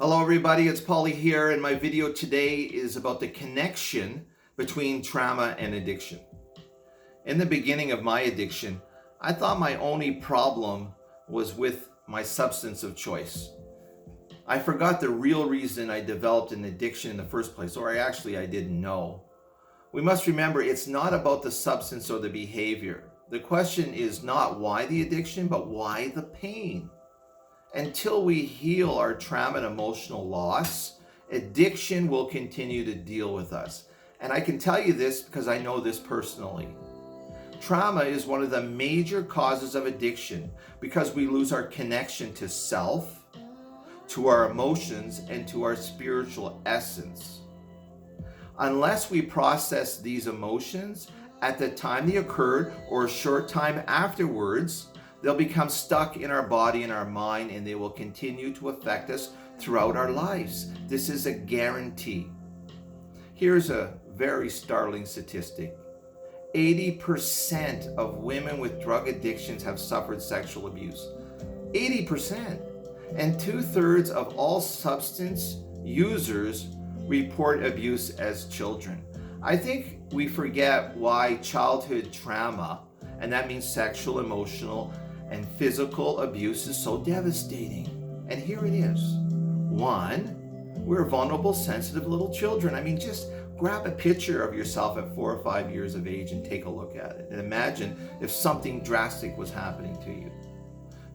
Hello everybody, it's Paulie here, and my video today is about the connection between trauma and addiction. In the beginning of my addiction, I thought my only problem was with my substance of choice. I forgot the real reason I developed an addiction in the first place, or I didn't know. We must remember it's not about the substance or the behavior. The question is not why the addiction, but why the pain. Until we heal our trauma and emotional loss, addiction will continue to deal with us. And I can tell you this because I know this personally. Trauma is one of the major causes of addiction because we lose our connection to self, to our emotions, and to our spiritual essence. Unless we process these emotions at the time they occurred or a short time afterwards, they'll become stuck in our body and our mind, and they will continue to affect us throughout our lives. This is a guarantee. Here's a very startling statistic. 80% of women with drug addictions have suffered sexual abuse. 80%. And 2/3 of all substance users report abuse as children. I think we forget why childhood trauma, and that means sexual, emotional, and physical abuse, is so devastating. And here it is. One, we're vulnerable, sensitive little children. I mean, just grab a picture of yourself at 4 or 5 years of age and take a look at it. And imagine if something drastic was happening to you.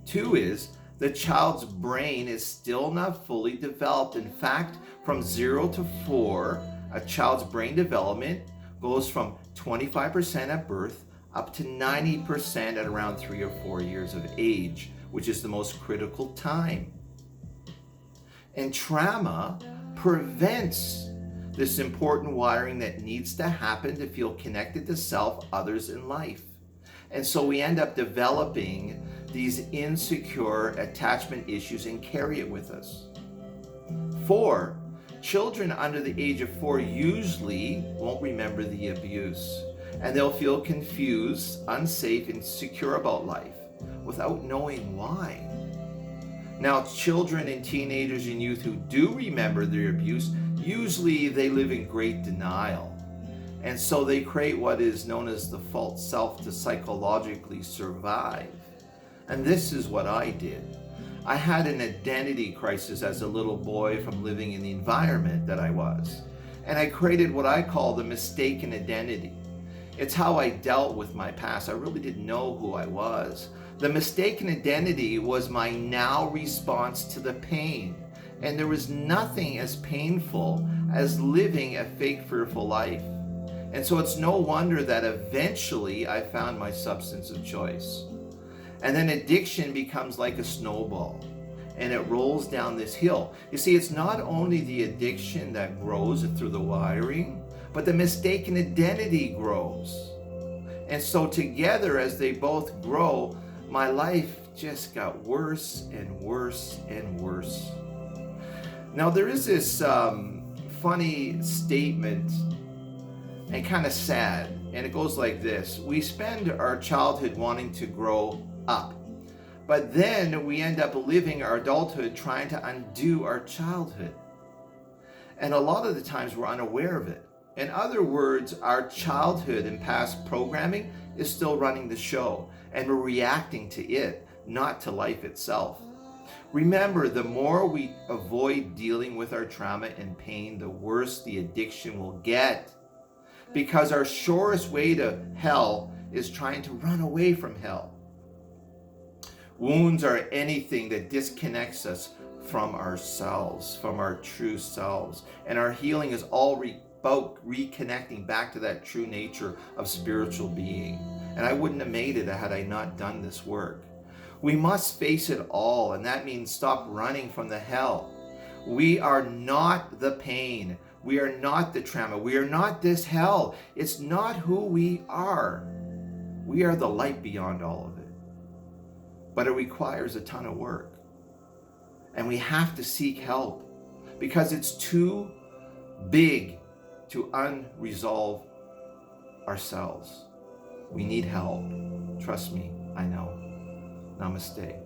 Two is, the child's brain is still not fully developed. In fact, from 0 to 4, a child's brain development goes from 25% at birth up to 90% at around 3 or 4 years of age, which is the most critical time. And trauma prevents this important wiring that needs to happen to feel connected to self, others, and life. And so we end up developing these insecure attachment issues and carry it with us. 4, children under the age of 4 usually won't remember the abuse, and they'll feel confused, unsafe, and insecure about life without knowing why. Now, children and teenagers and youth who do remember their abuse, usually they live in great denial. And so they create what is known as the false self to psychologically survive. And this is what I did. I had an identity crisis as a little boy from living in the environment that I was. And I created what I call the mistaken identity. It's how I dealt with my past. I really didn't know who I was. The mistaken identity was my now response to the pain. And there was nothing as painful as living a fake, fearful life. And so it's no wonder that eventually I found my substance of choice. And then addiction becomes like a snowball, and it rolls down this hill. You see, it's not only the addiction that grows through the wiring, but the mistaken identity grows. And so together, as they both grow, my life just got worse and worse and worse. Now, there is this funny statement, and kind of sad, and it goes like this. We spend our childhood wanting to grow up, but then we end up living our adulthood trying to undo our childhood. And a lot of the times we're unaware of it. In other words, our childhood and past programming is still running the show, and we're reacting to it, not to life itself. Remember, the more we avoid dealing with our trauma and pain, the worse the addiction will get. Because our surest way to hell is trying to run away from hell. Wounds are anything that disconnects us from ourselves, from our true selves. And our healing is all about reconnecting back to that true nature of spiritual being. And I wouldn't have made it had I not done this work. We must face it all, and that means stop running from the hell. We are not the pain. We are not the trauma. We are not this hell. It's not who we are. We are the light beyond all of it. But it requires a ton of work. And we have to seek help because it's too big to unresolve ourselves. We need help. Trust me, I know. Namaste.